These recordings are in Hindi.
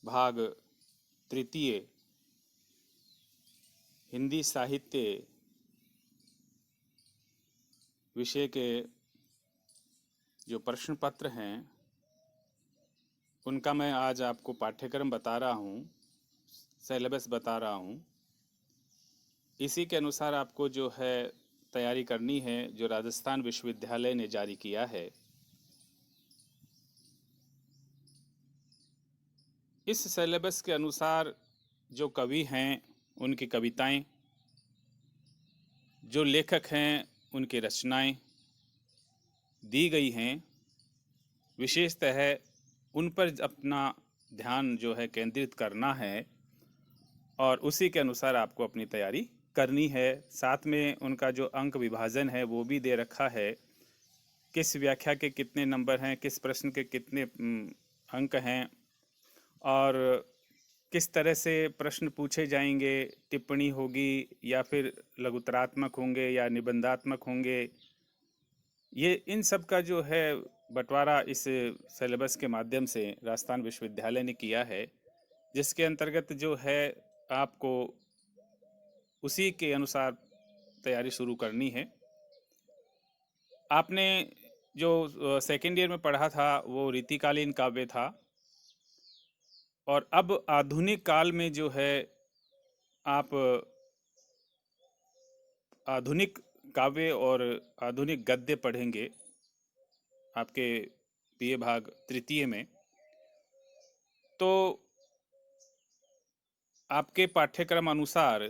भाग तृतीय हिंदी साहित्य विषय के जो प्रश्न पत्र हैं उनका मैं आज आपको पाठ्यक्रम बता रहा हूँ, सिलेबस बता रहा हूँ। इसी के अनुसार आपको जो है तैयारी करनी है, जो राजस्थान विश्वविद्यालय ने जारी किया है। इस सिलेबस के अनुसार जो कवि हैं उनकी कविताएं, जो लेखक हैं उनकी रचनाएं दी गई हैं। विशेषतः उन पर अपना ध्यान जो है केंद्रित करना है और उसी के अनुसार आपको अपनी तैयारी करनी है। साथ में उनका जो अंक विभाजन है वो भी दे रखा है, किस व्याख्या के कितने नंबर हैं, किस प्रश्न के कितने अंक हैं और किस तरह से प्रश्न पूछे जाएंगे, टिप्पणी होगी या फिर लघुतरात्मक होंगे या निबंधात्मक होंगे। ये इन सब का जो है बंटवारा इस सिलेबस के माध्यम से राजस्थान विश्वविद्यालय ने किया है, जिसके अंतर्गत जो है आपको उसी के अनुसार तैयारी शुरू करनी है। आपने जो सेकेंड ईयर में पढ़ा था वो रीतिकालीन काव्य था और अब आधुनिक काल में जो है आप आधुनिक काव्य और आधुनिक गद्य पढ़ेंगे आपके बीए भाग तृतीय में। तो आपके पाठ्यक्रम अनुसार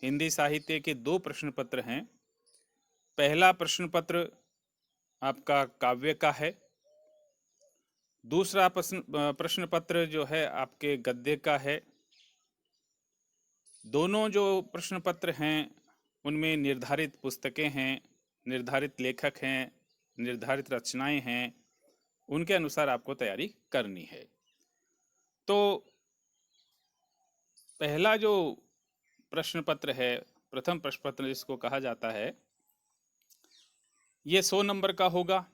हिंदी साहित्य के 2 प्रश्न पत्र हैं। पहला प्रश्न पत्र आपका काव्य का है, दूसरा प्रश्न पत्र जो है आपके गद्य का है। दोनों जो प्रश्न पत्र हैं उनमें निर्धारित पुस्तकें हैं, निर्धारित लेखक हैं, निर्धारित रचनाएं हैं, उनके अनुसार आपको तैयारी करनी है। तो पहला जो प्रश्न पत्र है, प्रथम प्रश्न पत्र जिसको कहा जाता है, ये 100 नंबर का होगा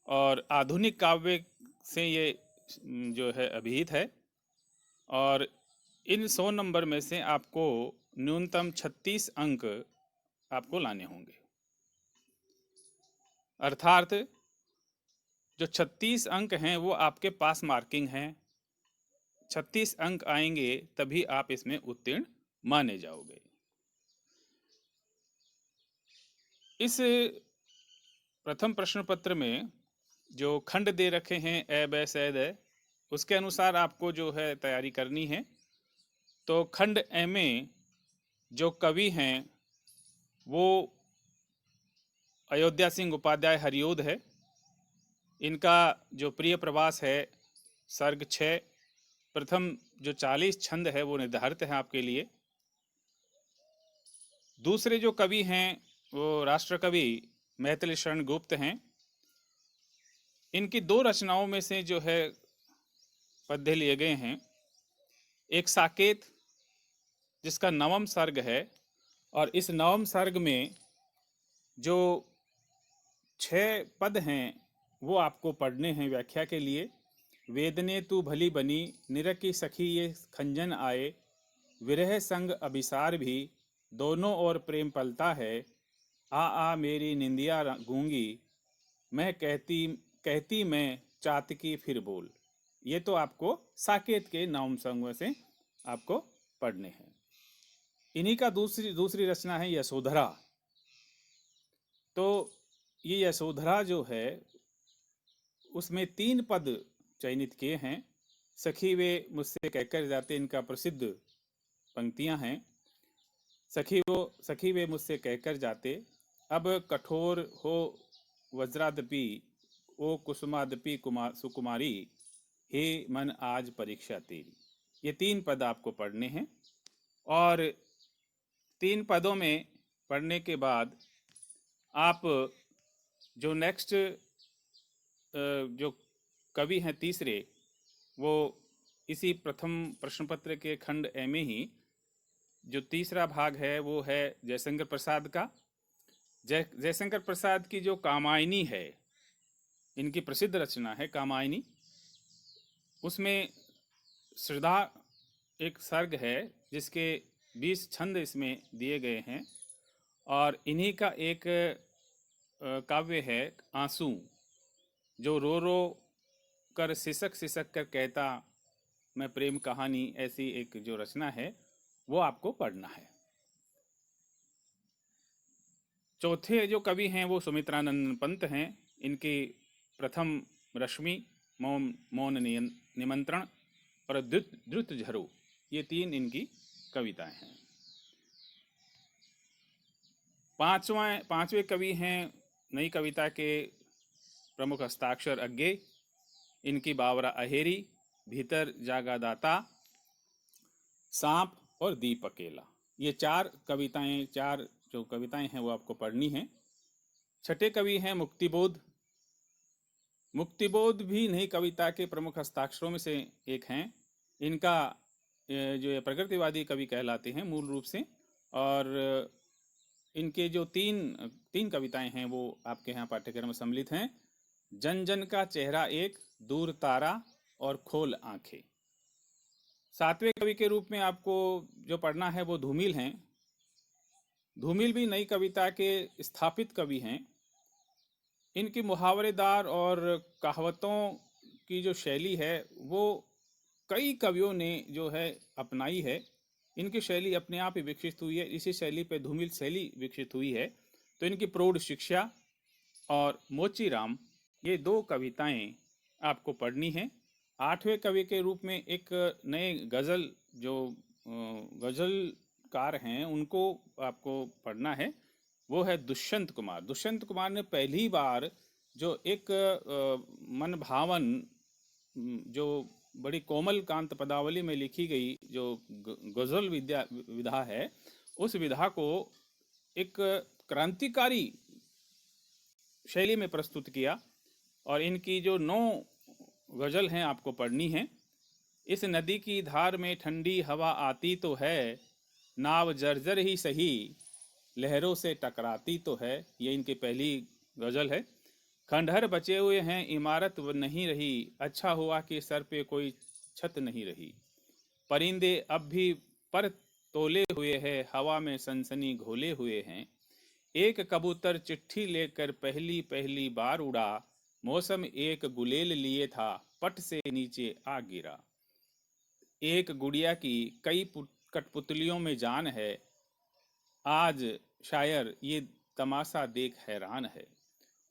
और आधुनिक काव्य से ये जो है अभिहित है और इन 100 नंबर में से आपको न्यूनतम 36 अंक आपको लाने होंगे। अर्थात जो 36 अंक हैं वो आपके पास मार्किंग हैं। 36 अंक आएंगे तभी आप इसमें उत्तीर्ण माने जाओगे। इस प्रथम प्रश्न पत्र में जो खंड दे रखे हैं ए बै सैद है, उसके अनुसार आपको जो है तैयारी करनी है। तो खंड ए में जो कवि हैं वो अयोध्या सिंह उपाध्याय हरिओद है। इनका जो प्रिय प्रवास है सर्ग 6, प्रथम जो 40 छंद है वो निर्धारित है आपके लिए। दूसरे जो कवि हैं वो राष्ट्रकवि मैथिली शरण गुप्त हैं। इनकी 2 रचनाओं में से जो है पद्य लिए गए हैं। एक साकेत जिसका 9वां सर्ग है और इस 9वां सर्ग में जो 6 पद हैं वो आपको पढ़ने हैं व्याख्या के लिए। वेदने तू भली बनी, निरकी सखी ये खंजन आए, विरह संग अभिसार भी, दोनों ओर प्रेम पलता है, आ मेरी निंदिया गूंगी, मैं कहती कहती मैं चातकी फिर बोल। ये तो आपको साकेत के 9वें सर्ग में से आपको पढ़ने हैं। इन्हीं का दूसरी रचना है यशोधरा। तो ये यशोधरा जो है उसमें 3 पद चयनित किए हैं। सखी वे मुझसे कहकर जाते, इनका प्रसिद्ध पंक्तियां हैं। सखी वे मुझसे कहकर जाते, अब कठोर हो वज्रादपि, ओ कुसुमादपि सुकुमारी, हे मन आज परीक्षा तेरी। ये 3 पद आपको पढ़ने हैं और 3 पदों में पढ़ने के बाद आप जो नेक्स्ट जो कवि हैं तीसरे, वो इसी प्रथम प्रश्न पत्र के खंड ए में ही जो तीसरा भाग है वो है जयशंकर प्रसाद का। जयशंकर प्रसाद की जो कामायनी है, इनकी प्रसिद्ध रचना है कामायनी। उसमें श्रद्धा एक सर्ग है जिसके 20 छंद इसमें दिए गए हैं, और इन्हीं का एक काव्य है आंसू, जो रो रो कर सिसक सिसक कर कहता मैं प्रेम कहानी, ऐसी एक जो रचना है वो आपको पढ़ना है। चौथे जो कवि हैं वो सुमित्रानंद पंत हैं। इनकी प्रथम रश्मि, मौन मौन निमंत्रण और द्रुत झरो, ये 3 इनकी कविताएं हैं। पांचवें कवि हैं नई कविता के प्रमुख हस्ताक्षर अज्ञे। इनकी बावरा अहेरी, भीतर जागा दाता, सांप और दीप अकेला, ये 4 जो कविताएं हैं वो आपको पढ़नी हैं। छठे कवि हैं मुक्तिबोध। मुक्तिबोध भी नई कविता के प्रमुख हस्ताक्षरों में से एक हैं। इनका जो ये प्रगतिवादी कवि कहलाते हैं मूल रूप से, और इनके जो तीन कविताएं हैं वो आपके यहाँ पाठ्यक्रम में सम्मिलित हैं। जन जन का चेहरा एक, दूर तारा और खोल आंखें। 7वें कवि के रूप में आपको जो पढ़ना है वो धूमिल हैं। धूमिल भी नई कविता के स्थापित कवि हैं। इनकी मुहावरेदार और कहावतों की जो शैली है वो कई कवियों ने जो है अपनाई है। इनकी शैली अपने आप ही विकसित हुई है, इसी शैली पे धूमिल शैली विकसित हुई है। तो इनकी प्रौढ़ शिक्षा और मोचीराम, ये 2 कविताएं आपको पढ़नी हैं। 8वें कवि के रूप में एक नए गज़ल जो गज़लकार हैं उनको आपको पढ़ना है, वो है दुष्यंत कुमार। दुष्यंत कुमार ने पहली बार जो एक मन भावन, जो बड़ी कोमल कांत पदावली में लिखी गई जो गज़ल विधा है, उस विधा को एक क्रांतिकारी शैली में प्रस्तुत किया। और इनकी जो 9 गज़ल हैं आपको पढ़नी हैं। इस नदी की धार में ठंडी हवा आती तो है, नाव जर्जर ही सही लहरों से टकराती तो है, ये इनकी पहली गज़ल है। खंडहर बचे हुए हैं, इमारत नहीं रही, अच्छा हुआ कि सर पे कोई छत नहीं रही। परिंदे अब भी पर तोले हुए हैं, हवा में सनसनी घोले हुए हैं। एक कबूतर चिट्ठी लेकर पहली पहली बार उड़ा, मौसम एक गुलेल लिए था, पट से नीचे आ गिरा। एक गुड़िया की कई कठपुतलियों में जान है, आज शायर ये तमाशा देख हैरान है।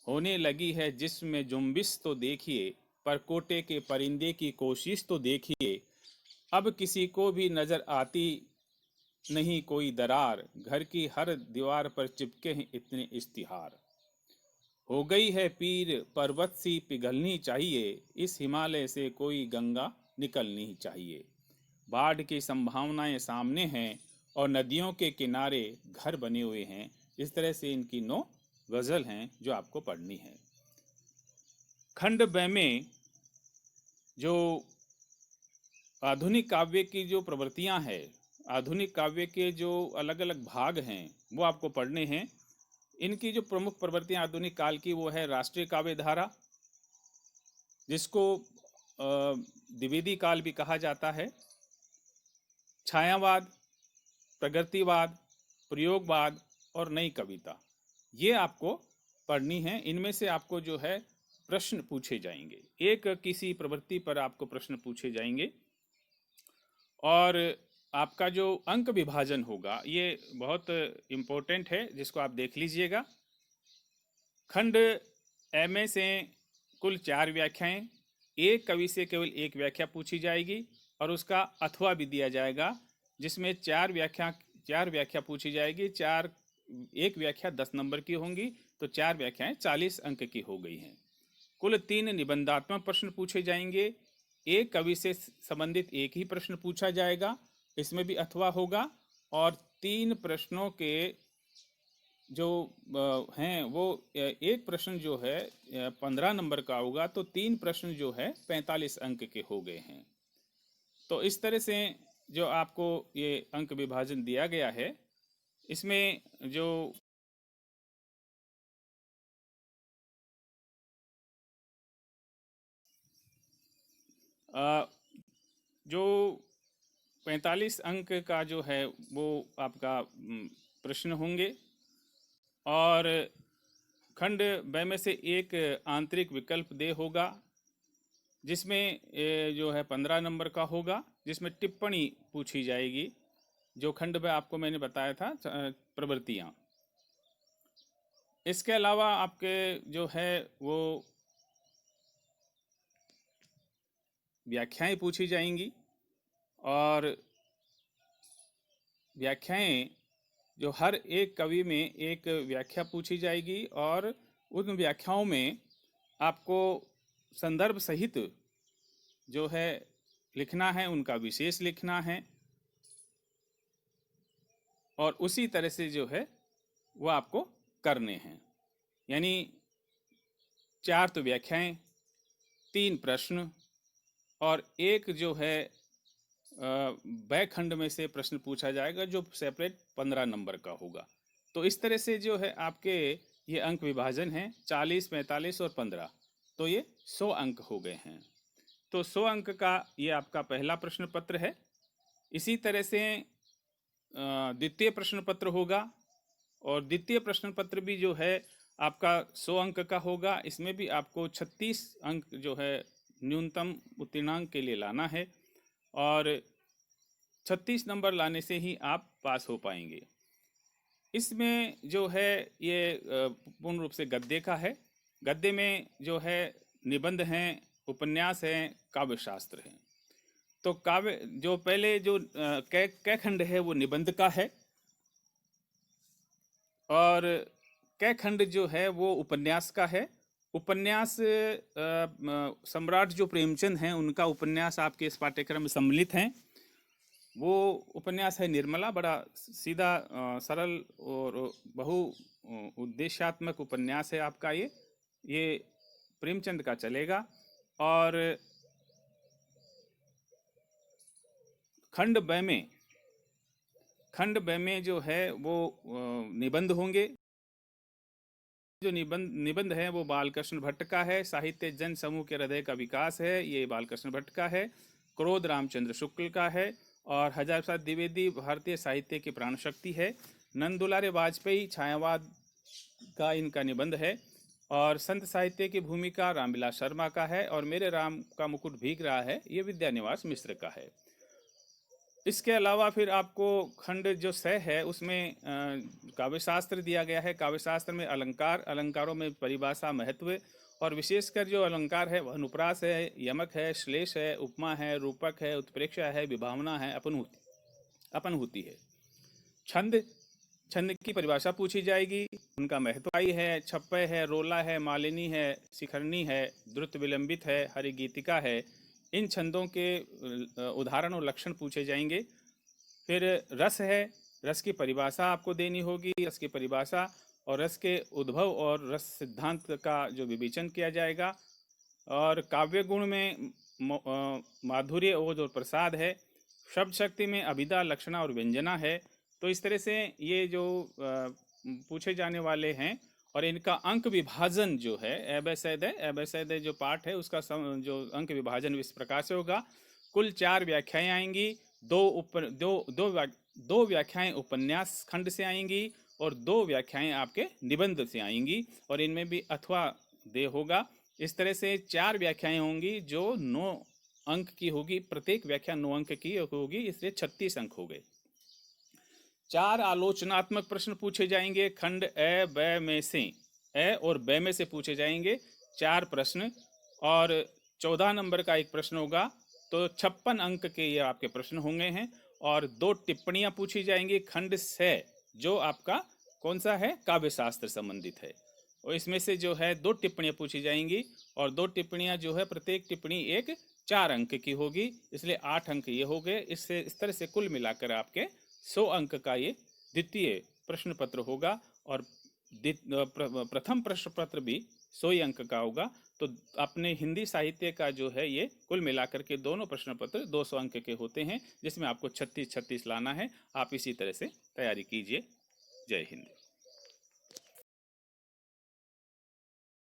होने लगी है जिसमें जुम्बिश तो देखिए, पर कोटे के परिंदे की कोशिश तो देखिए। अब किसी को भी नजर आती नहीं कोई दरार, घर की हर दीवार पर चिपके हैं इतने इश्तिहार। हो गई है पीर पर्वत सी पिघलनी चाहिए, इस हिमालय से कोई गंगा निकलनी चाहिए। बाढ़ की संभावनाएं सामने हैं और नदियों के किनारे घर बने हुए हैं। इस तरह से इनकी 9 गज़ल हैं जो आपको पढ़नी है। खंड ब में जो आधुनिक काव्य की जो प्रवृत्तियां हैं, आधुनिक काव्य के जो अलग अलग भाग हैं वो आपको पढ़ने हैं। इनकी जो प्रमुख प्रवृत्तियां आधुनिक काल की वो है राष्ट्रीय काव्य धारा, जिसको द्विवेदी काल भी कहा जाता है। छायावाद, प्रगतिवाद, प्रयोगवाद और नई कविता, ये आपको पढ़नी है। इनमें से आपको जो है प्रश्न पूछे जाएंगे, एक किसी प्रवृत्ति पर आपको प्रश्न पूछे जाएंगे, और आपका जो अंक विभाजन होगा ये बहुत इम्पोर्टेंट है, जिसको आप देख लीजिएगा। खंड ए में से कुल 4 व्याख्याएं, एक कवि से केवल एक व्याख्या पूछी जाएगी और उसका अथवा भी दिया जाएगा, जिसमें 4 व्याख्या पूछी जाएगी। एक व्याख्या 10 नंबर की होंगी, तो 4 व्याख्याएं 40 अंक की हो गई हैं। कुल 3 निबंधात्मक प्रश्न पूछे जाएंगे। एक कवि से संबंधित एक ही प्रश्न पूछा जाएगा, इसमें भी अथवा होगा। और 3 प्रश्नों के जो हैं वो एक प्रश्न जो है 15 नंबर का होगा, तो 3 प्रश्न जो है 45 अंक के हो गए हैं। तो इस तरह से जो आपको ये अंक विभाजन दिया गया है, इसमें जो जो 45 अंक का जो है वो आपका प्रश्न होंगे, और खंड ब में से एक आंतरिक विकल्प दे होगा, जिसमें जो है 15 नंबर का होगा, जिसमें टिप्पणी पूछी जाएगी, जो खंड ब आपको मैंने बताया था प्रवृत्तियाँ। इसके अलावा आपके जो है वो व्याख्याएं पूछी जाएंगी, और व्याख्याएं जो हर एक कवि में एक व्याख्या पूछी जाएगी, और उन व्याख्याओं में आपको संदर्भ सहित जो है लिखना है, उनका विशेष लिखना है, और उसी तरह से जो है वो आपको करने हैं। यानी 4 तो व्याख्याएं, 3 प्रश्न, और एक जो है ब खंड में से प्रश्न पूछा जाएगा, जो सेपरेट 15 नंबर का होगा। तो इस तरह से जो है आपके ये अंक विभाजन है, 40, 45 और 15, तो ये 100 अंक हो गए हैं। तो 100 अंक का ये आपका पहला प्रश्न पत्र है। इसी तरह से द्वितीय प्रश्न पत्र होगा, और द्वितीय प्रश्न पत्र भी जो है आपका 100 अंक का होगा। इसमें भी आपको 36 अंक जो है न्यूनतम उत्तीर्णांक के लिए लाना है, और 36 नंबर लाने से ही आप पास हो पाएंगे। इसमें जो है ये पूर्ण रूप से गद्य का है। गद्य में जो है निबंध हैं, उपन्यास हैं, काव्य शास्त्र हैं। तो काव्य जो पहले जो कै खंड है वो निबंध का है, और कै खंड जो है वो उपन्यास का है। उपन्यास सम्राट जो प्रेमचंद हैं उनका उपन्यास आपके इस पाठ्यक्रम में सम्मिलित हैं। वो उपन्यास है निर्मला, बड़ा सीधा सरल और बहु उद्देश्यात्मक उपन्यास है आपका ये प्रेमचंद का चलेगा। और खंड ब में जो है वो निबंध होंगे। जो निबंध है वो बालकृष्ण भट्ट का है। साहित्य जन समूह के हृदय का विकास है, ये बालकृष्ण भट्ट का है। क्रोध रामचंद्र शुक्ल का है, और हजार प्रसाद द्विवेदी भारतीय साहित्य की प्राण शक्ति है। नंदुलारे वाजपेयी छायावाद का इनका निबंध है, और संत साहित्य की भूमिका रामविलास शर्मा का है, और मेरे राम का मुकुट भीग रहा है, ये विद्यानिवास मिश्र का है। इसके अलावा फिर आपको खंड जो 6 है उसमें काव्यशास्त्र दिया गया है। काव्यशास्त्र में अलंकारों में परिभाषा, महत्व, और विशेषकर जो अलंकार है वह अनुप्रास है, यमक है, श्लेष है, उपमा है, रूपक है, उत्प्रेक्षा है, विभावना है, अपनहुति है। छंद की परिभाषा पूछी जाएगी, उनका महत्व है, छप्पय है, रोला है, मालिनी है, शिखरणी है, द्रुत विलंबित है, हरिगीतिका है। इन छंदों के उदाहरण और लक्षण पूछे जाएंगे। फिर रस है, रस की परिभाषा आपको देनी होगी, रस की परिभाषा और रस के उद्भव और रस सिद्धांत का जो विवेचन किया जाएगा। और काव्य गुण में माधुर्य, ओज और प्रसाद है। शब्द शक्ति में अभिधा, लक्षणा और व्यंजना है। तो इस तरह से ये जो पूछे जाने वाले हैं, और इनका अंक विभाजन जो है एबैसैद जो पाठ है उसका जो अंक विभाजन इस प्रकार से होगा। कुल 4 व्याख्याएं आएंगी, दो व्याख्याएं उपन्यास खंड से आएंगी, और 2 व्याख्याएं आपके निबंध से आएंगी, और इनमें भी अथवा दे होगा। इस तरह से 4 व्याख्याएं होंगी जो 9 अंक की होगी, प्रत्येक व्याख्या 9 अंक की होगी, इसलिए 36 अंक हो गए। 4 आलोचनात्मक प्रश्न पूछे जाएंगे खंड ए ब में से, ए और ब में से पूछे जाएंगे 4 प्रश्न, और 14 नंबर का एक प्रश्न होगा। तो 56 अंक के ये आपके प्रश्न होंगे हैं, और 2 टिप्पणियां पूछी जाएंगी खंड से, जो आपका कौन सा है, काव्य शास्त्र संबंधित है। और इसमें से जो है 2 टिप्पणियां पूछी जाएंगी, और 2 टिप्पणियां जो है प्रत्येक टिप्पणी एक 4 अंक की होगी, इसलिए 8 अंक ये हो गए। इससे इस तरह से कुल मिलाकर आपके 100 अंक का ये द्वितीय प्रश्न पत्र होगा, और प्रथम प्रश्न पत्र भी 100 अंक का होगा। तो अपने हिंदी साहित्य का जो है ये कुल मिलाकर के दोनों प्रश्न पत्र 200 अंक के होते हैं, जिसमें आपको 36 लाना है। आप इसी तरह से तैयारी कीजिए। जय हिंद।